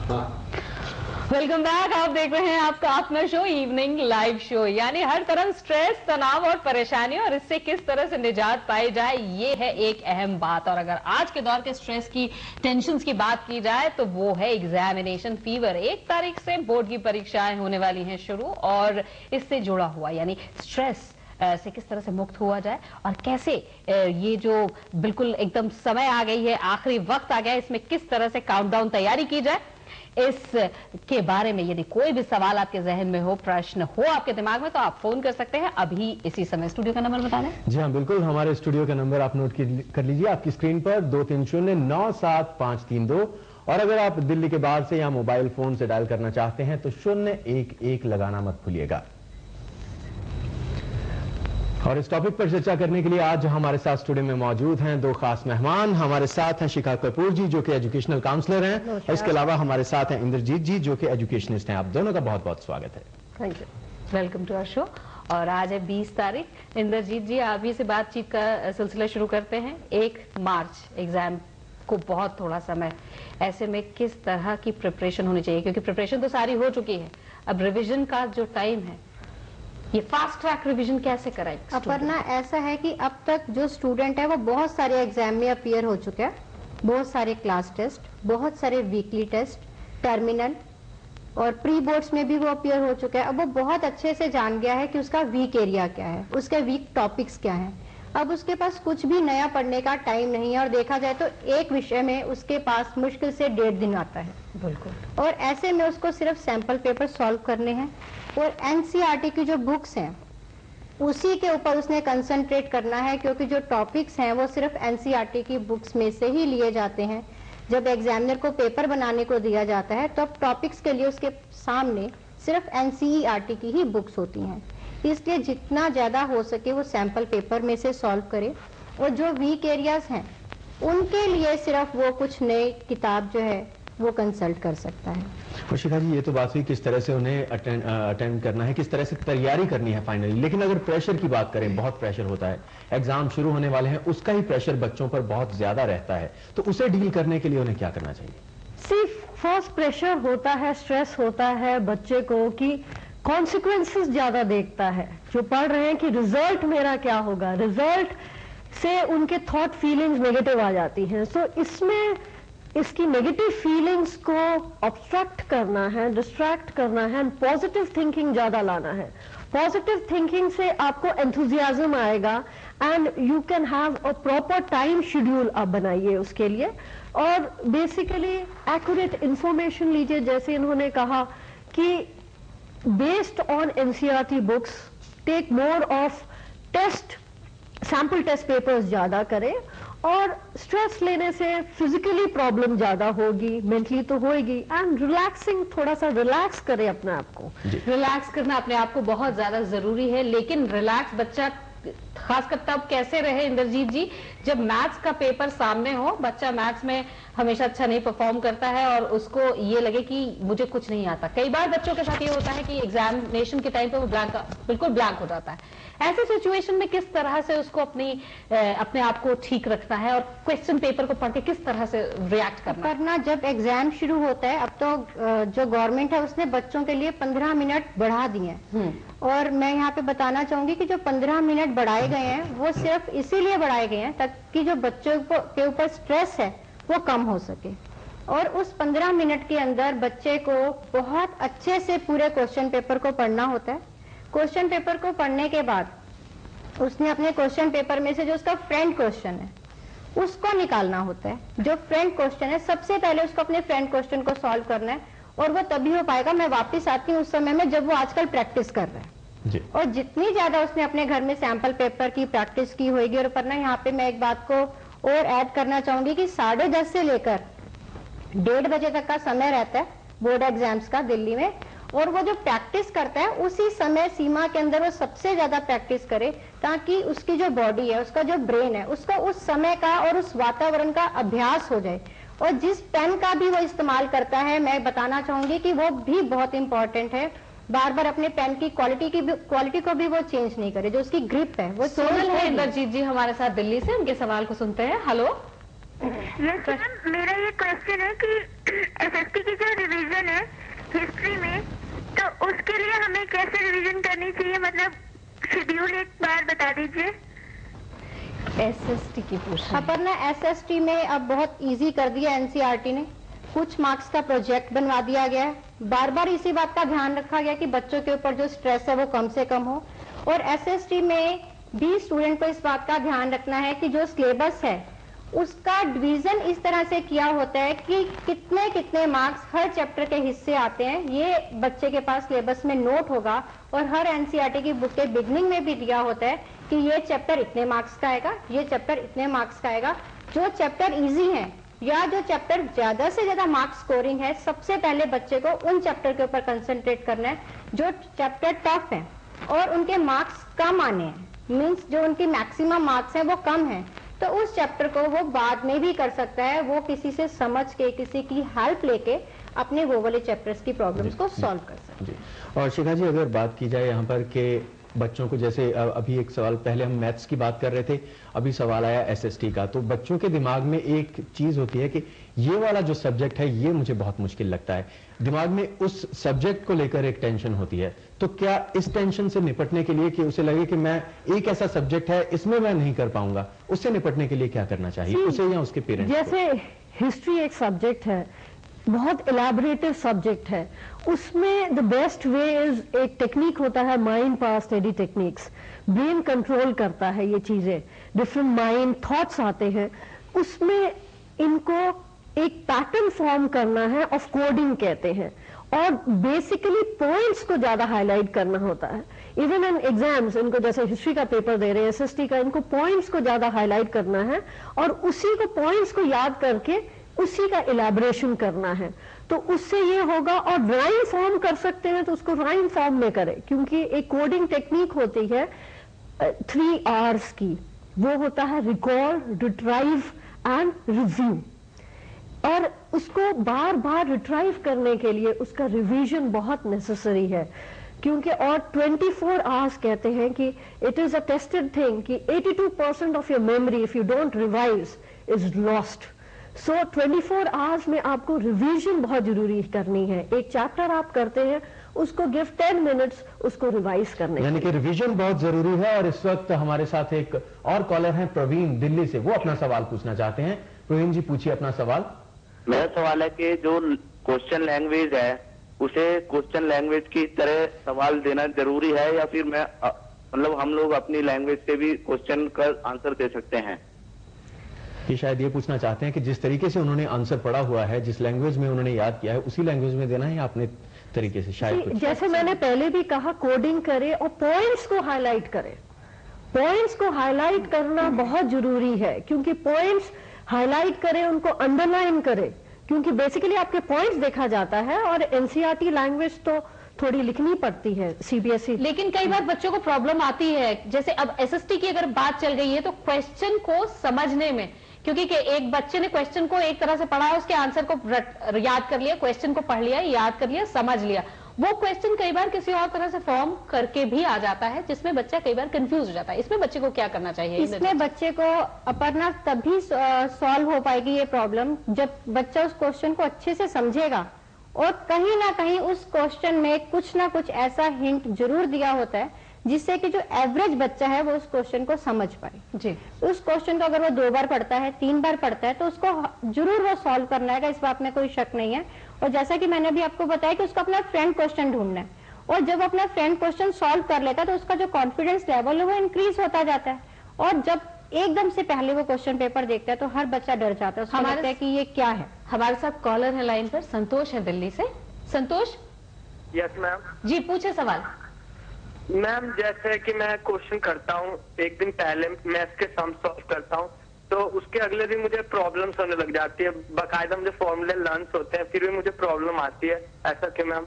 Welcome back. आप देख रहे हैं आपका अपना शो इवनिंग लाइव शो, यानी हर तरह स्ट्रेस, तनाव और परेशानी और इससे किस तरह से निजात पाई जाए, ये है एक अहम बात। और अगर आज के दौर के स्ट्रेस की, टेंशन की बात की जाए तो वो है एग्जामिनेशन फीवर। 1 तारीख से बोर्ड की परीक्षाएं होने वाली हैं शुरू, और इससे जुड़ा हुआ यानी स्ट्रेस से किस तरह से मुक्त हुआ जाए और कैसे ये जो बिल्कुल एकदम समय आ गई है, आखिरी वक्त आ गया है, इसमें किस तरह से काउंटडाउन तैयारी की जाए, इसके बारे में यदि कोई भी सवाल आपके जहन में हो, प्रश्न हो आपके दिमाग में, तो आप फोन कर सकते हैं अभी इसी समय। स्टूडियो का नंबर बता दें। जी हाँ बिल्कुल, हमारे स्टूडियो का नंबर आप नोट कर लीजिए आपकी स्क्रीन पर 23097532। और अगर आप दिल्ली के बाहर से या मोबाइल फोन से डायल करना चाहते हैं तो 011 लगाना मत भूलिएगा। और इस टॉपिक पर चर्चा करने के लिए आज हमारे साथ स्टूडियो में मौजूद हैं 2 खास मेहमान। हमारे साथ हैं शिखा कपूर जी जो कि एजुकेशनल काउंसलर हैं, इसके अलावा हमारे साथ हैं इंद्रजीत जी जो कि एजुकेशनिस्ट हैं। आप दोनों का बहुत बहुत स्वागत है। Thank you, welcome to our show. और आज है 20 तारीख। इंद्रजीत जी, आप ही से बातचीत का सिलसिला शुरू करते हैं। 1 मार्च एग्जाम को बहुत थोड़ा समय, ऐसे में किस तरह की प्रिपरेशन होनी चाहिए, क्योंकि प्रिपरेशन तो सारी हो चुकी है, अब रिविजन का जो टाइम है, ये फास्ट ट्रैक रिवीजन कैसे कराए? अपर्णा, ऐसा है कि अब तक जो स्टूडेंट है वो बहुत सारे एग्जाम में अपीयर हो चुके हैं, बहुत सारे क्लास टेस्ट, बहुत सारे वीकली टेस्ट, टर्मिनल और प्री बोर्ड्स में भी वो अपीयर हो चुके हैं। अब वो बहुत अच्छे से जान गया है कि उसका वीक एरिया क्या है, उसके वीक टॉपिक्स क्या हैं। अब उसके पास कुछ भी नया पढ़ने का टाइम नहीं है, और देखा जाए तो एक विषय में उसके पास मुश्किल से 1.5 दिन आता है। बिल्कुल। और ऐसे में उसको सिर्फ सैंपल पेपर सॉल्व करने हैं, और एनसीईआरटी की जो बुक्स हैं उसी के ऊपर उसने कंसंट्रेट करना है, क्योंकि जो टॉपिक्स हैं वो सिर्फ एनसीईआरटी की बुक्स में से ही लिए जाते हैं। जब एग्जामिनर को पेपर बनाने को दिया जाता है तो टॉपिक्स के लिए उसके सामने सिर्फ एनसीईआरटी की ही बुक्स होती हैं। इसलिए जितना ज्यादा हो सके वो सैंपल पेपर में से सॉल्व करे, और जो वीक एरियाज हैं उनके लिए सिर्फ वो कुछ नए किताब जो है वो कंसल्ट कर सकता है। शिखा जी, ये तो बात हुई किस तरह से उन्हें अटेंड करना है, किस तरह से तैयारी करनी है फाइनली। लेकिन अगर प्रेशर की बात करें, बहुत प्रेशर होता है, एग्जाम शुरू होने वाले हैं, उसका ही प्रेशर बच्चों पर बहुत ज्यादा रहता है, तो उसे डील करने के लिए उन्हें क्या करना चाहिए? सिर्फ फर्स्ट प्रेशर होता है, स्ट्रेस होता है बच्चे को कि कॉन्सिक्वेंसेस ज्यादा देखता है। जो पढ़ रहे हैं कि रिजल्ट मेरा क्या होगा, रिजल्ट से उनके थॉट फीलिंग्स नेगेटिव आ जाती हैं। सो इसमें इसकी नेगेटिव फीलिंग्स को ऑब्स्ट्रक्ट करना है, डिस्ट्रैक्ट करना है, पॉजिटिव थिंकिंग ज्यादा लाना है। पॉजिटिव थिंकिंग से आपको एंथुजियाज्म आएगा and you can have a proper time schedule आप बनाइए उसके लिए। और बेसिकली एक्यूरेट इंफॉर्मेशन लीजिए, जैसे इन्होंने कहा कि based on NCERT books take more of test, sample test papers ज्यादा करें। और स्ट्रेस लेने से फिजिकली प्रॉब्लम ज्यादा होगी, मेंटली तो होगी। एंड रिलैक्सिंग, थोड़ा सा रिलैक्स करें अपने आप को। रिलैक्स करना अपने आप को बहुत ज्यादा जरूरी है, लेकिन रिलैक्स बच्चा खासकर तब कैसे रहे इंद्रजीत जी, जब मैथ्स का पेपर सामने हो, बच्चा मैथ्स में हमेशा अच्छा नहीं परफॉर्म करता है और उसको ये लगे कि मुझे कुछ नहीं आता। कई बार बच्चों के साथ ये होता है कि एग्जामिनेशन के टाइम पे वो बिल्कुल ब्लैंक हो जाता है। ऐसे सिचुएशन में किस तरह से उसको अपने आप को ठीक रखना है और क्वेश्चन पेपर को पढ़ के किस तरह से रिएक्ट करना? जब एग्जाम शुरू होता है, अब तो जो गवर्नमेंट है उसने बच्चों के लिए 15 मिनट बढ़ा दिए हैं। और मैं यहाँ पे बताना चाहूंगी कि जो 15 मिनट बढ़ाए गए हैं वो सिर्फ इसीलिए बढ़ाए गए हैं ताकि जो बच्चों के ऊपर स्ट्रेस है वो कम हो सके। और उस 15 मिनट के अंदर बच्चे को बहुत अच्छे से पूरे क्वेश्चन पेपर को पढ़ना होता है। क्वेश्चन पेपर को पढ़ने के बाद उसने अपने क्वेश्चन पेपर में से जो उसका फ्रेंड क्वेश्चन है उसको निकालना होता है। जो फ्रेंड क्वेश्चन है सबसे पहले उसको अपने फ्रेंड क्वेश्चन को सॉल्व करना है, और वो तभी हो पाएगा, मैं वापस आती हूँ उस समय में जब वो आजकल प्रैक्टिस कर रहा है। और जितनी ज्यादा उसने अपने घर में सैंपल पेपर की प्रैक्टिस की होगी। और पढ़ना, यहाँ पे मैं एक बात को और ऐड करना चाहूंगी कि 10:30 से लेकर 1:30 बजे तक का समय रहता है बोर्ड एग्जाम्स का दिल्ली में, और वो जो प्रैक्टिस करता है उसी समय सीमा के अंदर वो सबसे ज्यादा प्रैक्टिस करे, ताकि उसकी जो बॉडी है, उसका जो ब्रेन है, उसका उस समय का और उस वातावरण का अभ्यास हो जाए। और जिस पेन का भी वो इस्तेमाल करता है, मैं बताना चाहूंगी कि वो भी बहुत इंपॉर्टेंट है। बार बार अपने पेन की क्वालिटी को भी वो चेंज नहीं करे, जो उसकी ग्रिप है वो। सोनल है इंद्रजीत जी हमारे साथ दिल्ली से, उनके सवाल को सुनते हैं। हेलो, मेरा ये क्वेश्चन है कि एसएसटी की जो उसके लिए हमें कैसे रिवीजन करनी चाहिए, मतलब शेड्यूल एक बार बता दीजिए। एसएसटी की पूछ अपर्णा, एसएसटी में अब बहुत इजी कर दिया एनसीईआरटी ने। कुछ मार्क्स का प्रोजेक्ट बनवा दिया गया है। बार बार इसी बात का ध्यान रखा गया कि बच्चों के ऊपर जो स्ट्रेस है वो कम से कम हो। और एसएसटी में भी स्टूडेंट को इस बात का ध्यान रखना है कि जो सिलेबस है उसका डिवीजन इस तरह से किया होता है कि कितने कितने मार्क्स हर चैप्टर के हिस्से आते हैं, ये बच्चे के पास सिलेबस में नोट होगा। और हर एनसीईआरटी की बुक के बिगनिंग में भी दिया होता है कि ये चैप्टर इतने मार्क्स का आएगा, ये चैप्टर इतने मार्क्स का आएगा। जो चैप्टर इजी है या जो चैप्टर ज्यादा से ज्यादा मार्क्स स्कोरिंग है, सबसे पहले बच्चे को उन चैप्टर के ऊपर कंसंट्रेट करना है। जो चैप्टर टफ है और उनके मार्क्स कम आने हैं, मीन्स जो उनकी मैक्सिमम मार्क्स हैं वो कम है, तो उस चैप्टर को वो बाद में भी कर सकता है। वो किसी से समझ के, किसी की हेल्प लेके अपने वो वाले चैप्टर्स की प्रॉब्लम्स को सॉल्व कर सकते हैं। और शिखा जी, अगर बात की जाए यहाँ पर कि बच्चों को, जैसे अभी एक सवाल, पहले हम मैथ्स की बात कर रहे थे, अभी सवाल आया एसएसटी का, तो बच्चों के दिमाग में एक चीज होती है कि ये वाला जो सब्जेक्ट है ये मुझे बहुत मुश्किल लगता है। दिमाग में उस सब्जेक्ट को लेकर एक टेंशन होती है, तो क्या इस टेंशन से निपटने के लिए कि उसे लगे कि मैं एक ऐसा सब्जेक्ट है इसमें मैं नहीं कर पाऊंगा, उससे निपटने के लिए क्या करना चाहिए उसे या उसके पेरेंट्स? जैसे हिस्ट्री एक सब्जेक्ट है, बहुत इलेबोरेटिव सब्जेक्ट है, उसमें द बेस्ट वे इज, एक टेक्निक होता है mind power study techniques. Brain control करता है ये चीजें, डिफरेंट माइंड थॉट्स आते हैं, उसमें इनको एक पैटर्न फॉर्म करना है, ऑफ कोडिंग कहते हैं। और बेसिकली पॉइंट्स को ज्यादा हाईलाइट करना होता है। इवन इन एग्जाम्स, इनको जैसे हिस्ट्री का पेपर दे रहे हैं, एसएसटी का, इनको पॉइंट्स को ज्यादा हाईलाइट करना है और उसी को, पॉइंट्स को याद करके उसी का इलेबोरेशन करना है। तो उससे ये होगा। और राइम फॉर्म कर सकते हैं तो उसको राइम फॉर्म में करें, क्योंकि एक कोडिंग टेक्निक होती है 3 R's की, वो होता है रिकॉल, रिट्राइव एंड रिव्यू। और उसको बार बार रिट्राइव करने के लिए उसका रिवीजन बहुत नेसेसरी है, क्योंकि और 24 आवर्स कहते हैं कि it is a tested thing कि 82% of your memory if you don't revise is lost. So 24 hours में आपको रिवीजन बहुत जरूरी करनी है। एक चैप्टर आप करते हैं, उसको गिव 10 मिनट्स उसको रिवाइज करने, यानी कि रिवीजन बहुत जरूरी है। और इस वक्त हमारे साथ एक और कॉलर हैं, प्रवीण दिल्ली से, वो अपना सवाल पूछना चाहते हैं। प्रवीण जी, पूछिए अपना सवाल। मेरा सवाल है कि जो क्वेश्चन लैंग्वेज है उसे क्वेश्चन लैंग्वेज की तरह सवाल देना जरूरी है, या फिर मैं मतलब हम लोग अपनी लैंग्वेज से भी क्वेश्चन का आंसर दे सकते हैं? ये शायद ये पूछना चाहते हैं कि जिस तरीके से उन्होंने आंसर पढ़ा हुआ है, जिस लैंग्वेज में उन्होंने याद किया है, उसी लैंग्वेज में देना है या अपने तरीके से? शायद जैसे मैंने पहले भी कहा, कोडिंग करे और पॉइंट्स को हाईलाइट करे। पॉइंट्स को हाईलाइट करना बहुत जरूरी है, क्योंकि पॉइंट्स हाईलाइट करें, उनको अंडरलाइन करें, क्योंकि बेसिकली आपके पॉइंट्स देखा जाता है। और एनसीईआरटी लैंग्वेज तो थोड़ी लिखनी पड़ती है, सीबीएसई। लेकिन कई बार बच्चों को प्रॉब्लम आती है, जैसे अब एसएसटी की अगर बात चल गई है तो क्वेश्चन को समझने में, क्योंकि एक बच्चे ने क्वेश्चन को एक तरह से पढ़ा है, उसके आंसर को याद कर लिया, क्वेश्चन को पढ़ लिया, याद कर लिया, समझ लिया, वो क्वेश्चन कई बार किसी और तरह से फॉर्म करके भी आ जाता है, जिसमें बच्चा कई बार कंफ्यूज हो जाता है। इसमें बच्चे को क्या करना चाहिए? इसमें बच्चे को अपना तभी सॉल्व हो पाएगी ये प्रॉब्लम जब बच्चा उस क्वेश्चन को अच्छे से समझेगा और कहीं ना कहीं उस क्वेश्चन में कुछ ना कुछ ऐसा हिंट जरूर दिया होता है जिससे कि जो एवरेज बच्चा है वो उस क्वेश्चन को समझ पाए। जी, उस क्वेश्चन को अगर वो 2 बार पढ़ता है, 3 बार पढ़ता है, तो उसको जरूर वो सॉल्व करना है, इस बात में कोई शक नहीं है। और जैसा कि मैंने अभी आपको बताया कि उसको अपना फ्रेंड क्वेश्चन ढूंढना है, और जब अपना फ्रेंड क्वेश्चन सॉल्व कर लेता है तो उसका जो कॉन्फिडेंस लेवल है वो इंक्रीज होता जाता है। और जब एकदम से पहले वो क्वेश्चन पेपर देखता है तो हर बच्चा डर जाता है, उसको लगता है कि ये क्या है। हमारे साथ कॉलर है लाइन पर, संतोष है दिल्ली से। संतोष यस मैम जी, पूछे सवाल। मैम जैसे कि मैं क्वेश्चन करता हूँ, एक दिन पहले मैं इसके सम सॉल्व करता हूँ तो उसके अगले दिन मुझे प्रॉब्लम्स होने लग जाती है, बाकायदा मुझे फॉर्मूले लर्न होते हैं, फिर भी मुझे प्रॉब्लम आती है, ऐसा क्यों मैम?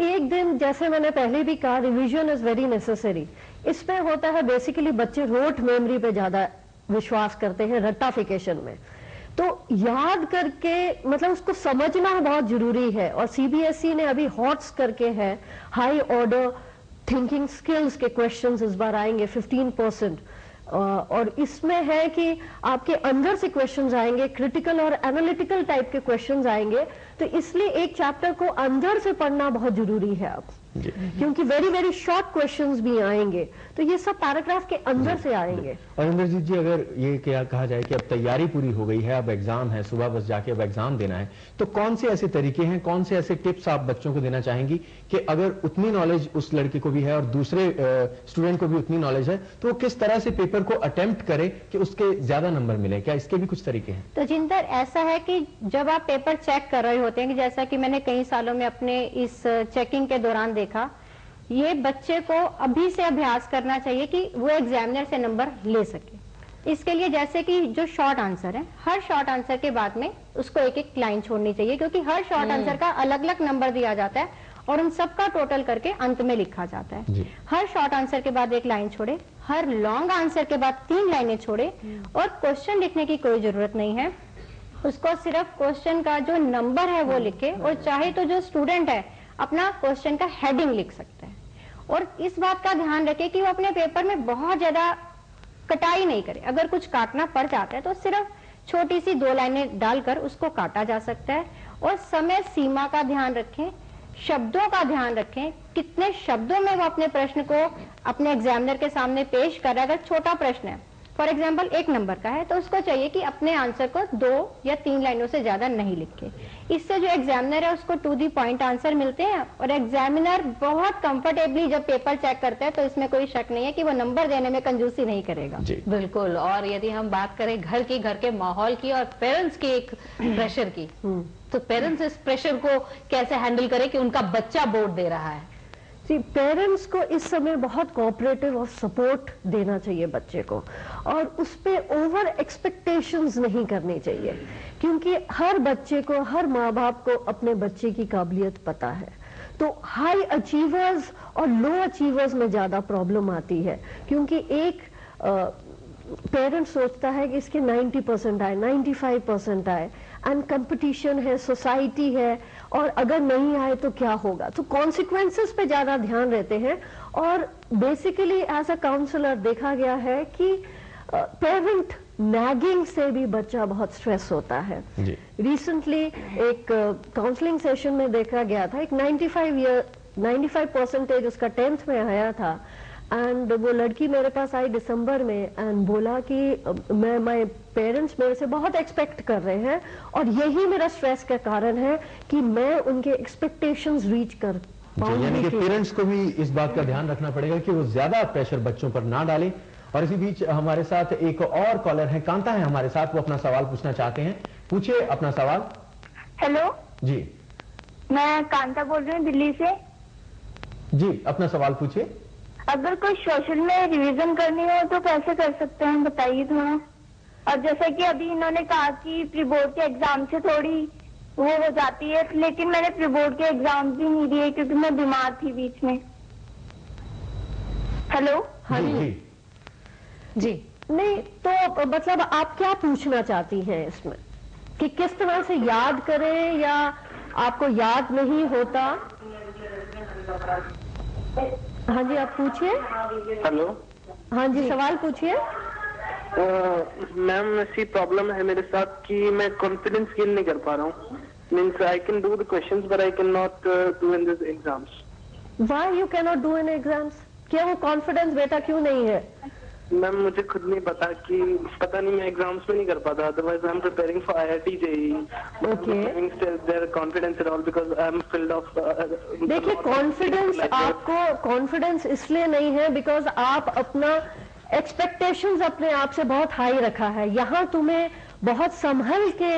एक दिन, जैसे मैंने पहले भी कहा, रिवीजन इज वेरी नेसेसरी। इसमें होता है बेसिकली बच्चे रोट मेमोरी पे ज्यादा विश्वास करते हैं, रट्टाफिकेशन में। तो याद करके, मतलब उसको समझना बहुत जरूरी है। और सीबीएसई ने अभी हॉट्स करके है, हाई ऑर्डर थिंकिंग स्किल्स के क्वेश्चंस इस बार आएंगे 15%। और इसमें है कि आपके अंदर से क्वेश्चंस आएंगे, क्रिटिकल और एनालिटिकल टाइप के क्वेश्चंस आएंगे, तो इसलिए एक चैप्टर को अंदर से पढ़ना बहुत जरूरी है अब, क्योंकि वेरी वेरी शॉर्ट क्वेश्चंस भी आएंगे, तो ये सब पैराग्राफ के अंदर से आएंगे। और इंद्रजीत जी, अगर ये क्या कहा जाए कि अब तैयारी पूरी हो गई है, अब एग्जाम है, सुबह बस जाके अब एग्जाम देना है, तो कौन से ऐसे तरीके हैं, कौन से ऐसे टिप्स आप बच्चों को देना चाहेंगी कि अगर उतनी नॉलेज उस लड़के को भी है और दूसरे स्टूडेंट को भी उतनी नॉलेज है, तो वो किस तरह से पेपर को अटेम्प्ट करे कि उसके ज्यादा नंबर मिले? क्या इसके भी कुछ तरीके हैं? तो जिंदर, ऐसा है कि जब आप पेपर चेक कर रहे होते हैं, कि जैसा कि मैंने कई सालों में अपने इस चेकिंग के दौरान देखा, ये बच्चे को अभी से अभ्यास करना चाहिए कि वो एग्जामिनर से नंबर ले सके। इसके लिए जैसे कि जो शॉर्ट आंसर है, हर शॉर्ट आंसर के बाद में उसको एक एक लाइन छोड़नी चाहिए, क्योंकि हर शॉर्ट आंसर का अलग अलग नंबर दिया जाता है और उन सबका टोटल करके अंत में लिखा जाता है। हर शॉर्ट आंसर के बाद एक लाइन छोड़े, हर लॉन्ग आंसर के बाद 3 लाइनें छोड़े, और क्वेश्चन लिखने की कोई जरूरत नहीं है, उसको सिर्फ क्वेश्चन का जो नंबर है वो लिखे, और चाहे तो जो स्टूडेंट है अपना क्वेश्चन का हेडिंग लिख सकता है। और इस बात का ध्यान रखे कि वो अपने पेपर में बहुत ज्यादा कटाई नहीं करे। अगर कुछ काटना पड़ जाता है तो सिर्फ छोटी सी 2 लाइनें डालकर उसको काटा जा सकता है। और समय सीमा का ध्यान रखें, शब्दों का ध्यान रखें, कितने शब्दों में वो अपने प्रश्न को अपने एग्जामिनर के सामने पेश कर रहा है। अगर छोटा प्रश्न है, फॉर एग्जाम्पल 1 नंबर का है, तो उसको चाहिए कि अपने आंसर को 2 या 3 लाइनों से ज्यादा नहीं लिखे। इससे जो एग्जामिनर है उसको टू दी पॉइंट आंसर मिलते हैं, और एग्जामिनर बहुत कंफर्टेबली जब पेपर चेक करता है तो इसमें कोई शक नहीं है कि वो नंबर देने में कंजूसी नहीं करेगा। बिल्कुल। और यदि हम बात करें घर के माहौल की और पेरेंट्स की एक प्रेशर की, तो पेरेंट्स इस प्रेशर को कैसे हैंडल करें कि उनका बच्चा बोर्ड दे रहा है? जी, पेरेंट्स को इस समय बहुत कोऑपरेटिव और सपोर्ट देना चाहिए बच्चे को, और उस पे ओवर एक्सपेक्टेशंस नहीं करनी चाहिए, क्योंकि हर बच्चे को, हर माँ बाप को अपने बच्चे की काबिलियत पता है। तो हाई अचीवर्स और लो अचीवर्स में ज्यादा प्रॉब्लम आती है, क्योंकि एक पेरेंट सोचता है कि इसके 90% आए, 95% आए, एंड कंपटीशन है, सोसाइटी है, और अगर नहीं आए तो क्या होगा, तो कॉन्सिक्वेंसेस पे ज्यादा ध्यान रहते हैं। और बेसिकली एज अ काउंसलर देखा गया है कि पेरेंट नैगिंग से भी बच्चा बहुत स्ट्रेस होता है। रिसेंटली एक काउंसलिंग सेशन में देखा गया था, एक 95% उसका 10th में आया था, एंड वो लड़की मेरे पास आई दिसंबर में एंड बोला कि माय पेरेंट्स मेरे से बहुत एक्सपेक्ट कर रहे हैं, और यही मेरा स्ट्रेस का कारण है कि मैं उनके एक्सपेक्टेशंस रीच कर पाऊंगी। यानी कि पेरेंट्स को भी इस बात का ध्यान रखना पड़ेगा कि वो ज्यादा प्रेशर बच्चों पर ना डालें। और इसी बीच हमारे साथ एक और कॉलर है, कांता है हमारे साथ, वो अपना सवाल पूछना चाहते हैं। पूछिए अपना सवाल। हेलो जी, मैं कांता बोल रही हूँ दिल्ली से। जी, अपना सवाल पूछिए। अगर कोई सोशल में रिवीजन करनी हो तो कैसे कर सकते हैं, बताइए थोड़ा। और जैसे कि अभी इन्होंने कहा कि प्री बोर्ड के एग्जाम से थोड़ी वो हो जाती है, लेकिन मैंने प्री बोर्ड के एग्जाम भी नहीं दिए क्योंकि मैं बीमार थी बीच में। हेलो। हाँ जी। नहीं, तो मतलब आप क्या पूछना चाहती हैं इसमें, कि किस तरह से याद करें या आपको याद नहीं होता? हाँ जी, आप पूछिए। हेलो। हाँ जी, सवाल पूछिए। मैम, ऐसी प्रॉब्लम है मेरे साथ कि मैं कॉन्फिडेंस गेन नहीं कर पा रहा हूँ। Means I can do the questions but I can not do in this exams. Why you can not do in exams? क्या वो कॉन्फिडेंस बेटा क्यों नहीं है? मैम, मुझे खुद नहीं पता कि पता नहीं, मैं एग्जाम्स में नहीं कर पाता। Otherwise I am preparing for IIT JEE। Okay. There confidence at all because I am field of. देखिए, कॉन्फिडेंस आपको कॉन्फिडेंस इसलिए नहीं है बिकॉज आप अपना एक्सपेक्टेशंस अपने आप से बहुत हाई रखा है। यहाँ तुम्हें बहुत संभल के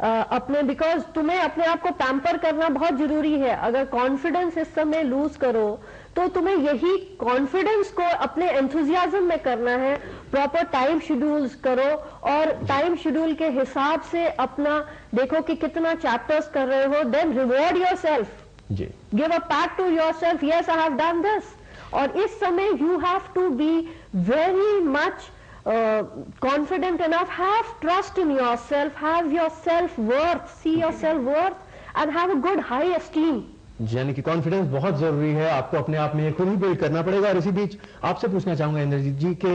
अपने, बिकॉज तुम्हें अपने आप को पैम्पर करना बहुत जरूरी है। अगर कॉन्फिडेंस इस समय लूज करो तो तुम्हें यही कॉन्फिडेंस को अपने एंथुजियाज्म में करना है। प्रॉपर टाइम शेड्यूल्स करो, और टाइम शेड्यूल के हिसाब से अपना देखो कि कितना चैप्टर्स कर रहे हो, then reward yourself, give a pat to yourself, yes I have done this. और इस समय you have to be very much confident enough, have trust in yourself, have your self-worth, see your self-worth and have a good high esteem. यानी कि confidence बहुत जरूरी है, आपको अपने आप में खुद ही बिल्ड करना पड़ेगा। और इसी बीच आपसे पूछना चाहूंगा इंद्रजीत जी कि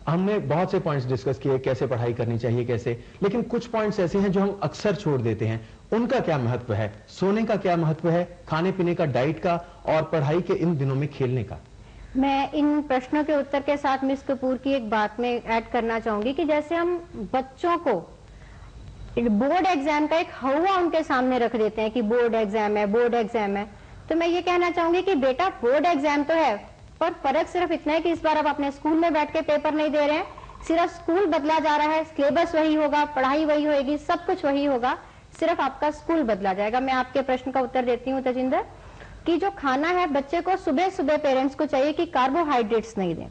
हमने बहुत से पॉइंट्स डिस्कस किए, कैसे पढ़ाई करनी चाहिए कैसे, लेकिन कुछ पॉइंट्स ऐसे हैं जो हम अक्सर छोड़ देते हैं। उनका क्या महत्व है? सोने का क्या महत्व है? खाने पीने का, डाइट का, और पढ़ाई के इन दिनों में खेलने का। मैं इन प्रश्नों के उत्तर के साथ मिस कपूर की एक बात में ऐड करना चाहूंगी कि जैसे हम बच्चों को बोर्ड एग्जाम का एक हवा उनके सामने रख देते हैं कि बोर्ड एग्जाम है, बोर्ड एग्जाम है, तो मैं ये कहना चाहूंगी कि बेटा बोर्ड एग्जाम तो है, पर फर्क सिर्फ इतना है कि इस बार आप अपने स्कूल में बैठ के पेपर नहीं दे रहे हैं, सिर्फ स्कूल बदला जा रहा है, सिलेबस वही होगा, पढ़ाई वही होगी, सब कुछ वही होगा, सिर्फ आपका स्कूल बदला जाएगा। मैं आपके प्रश्न का उत्तर देती हूँ तजिंदर, कि जो खाना है बच्चे को सुबह सुबह पेरेंट्स को चाहिए कि कार्बोहाइड्रेट्स नहीं दें।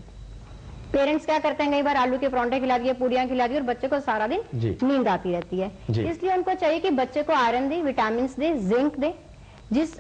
पेरेंट्स क्या करते हैं, कई बार आलू के परांठे खिला दिए, पूरियां खिला दी और बच्चे को सारा दिन नींद आती रहती है। इसलिए उनको चाहिए कि बच्चे को आयरन दे, विटामिन दे, जिंक दे,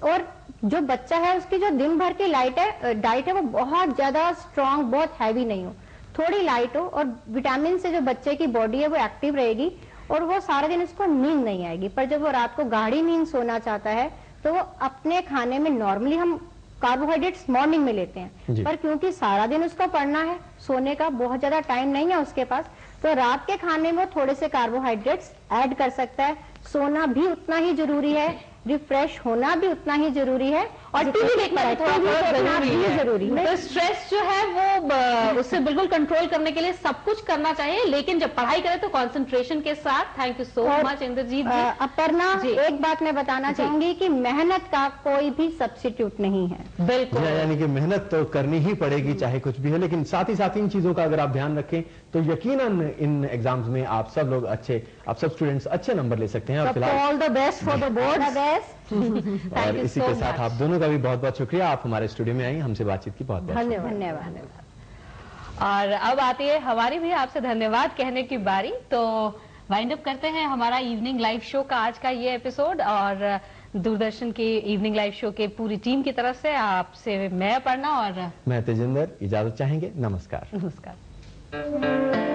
और जो बच्चा है उसकी जो दिन भर की डाइट है वो बहुत ज्यादा स्ट्रांग, बहुत हैवी नहीं हो, थोड़ी लाइट हो, और विटामिन से जो बच्चे की बॉडी है वो एक्टिव रहेगी और वो सारा दिन उसको नींद नहीं आएगी। पर जब वो रात को गाढ़ी नींद सोना चाहता है तो वो अपने खाने में नॉर्मली हम कार्बोहाइड्रेट्स मॉर्निंग में लेते हैं, पर क्योंकि सारा दिन उसको पढ़ना है, सोने का बहुत ज्यादा टाइम नहीं है उसके पास, तो रात के खाने में थोड़े से कार्बोहाइड्रेट्स ऐड कर सकता है। सोना भी उतना ही जरूरी है, रिफ्रेश होना भी उतना ही जरूरी है, और टीवी देखना भी थोड़ा बहुत जरूरी है। तो स्ट्रेस जो है वो उससे बिल्कुल कंट्रोल करने के लिए सब कुछ करना चाहिए, लेकिन जब पढ़ाई करें तो कंसंट्रेशन के साथ। Thank you so much Indrajit ji. Aparna, एक बात मैं बताना चाहूंगी कि मेहनत का कोई भी सब्स्टिट्यूट नहीं है। बिल्कुल, यानी कि मेहनत तो करनी ही पड़ेगी चाहे कुछ भी हो, लेकिन साथ ही साथ इन चीजों का अगर आप ध्यान रखें तो यकीनन इन एग्जाम्स में आप सब लोग आप सब स्टूडेंट्स अच्छे नंबर ले सकते हैं। और फिलहाल all the best for the board. और इसी के साथ आप दोनों का भी बहुत बहुत शुक्रिया, आप हमारे स्टूडियो में आई, हमसे बातचीत की बहुत बहुत धन्यवाद। और अब आती है हमारी भी आपसे धन्यवाद कहने की बारी। तो वाइंड अप करते हैं हमारा इवनिंग लाइव शो का आज का ये एपिसोड, और दूरदर्शन के इवनिंग लाइव शो के पूरी टीम की तरफ से आपसे मैं अपर्णा और मैं तेजिंदर इजाजत चाहेंगे। नमस्कार। नमस्कार।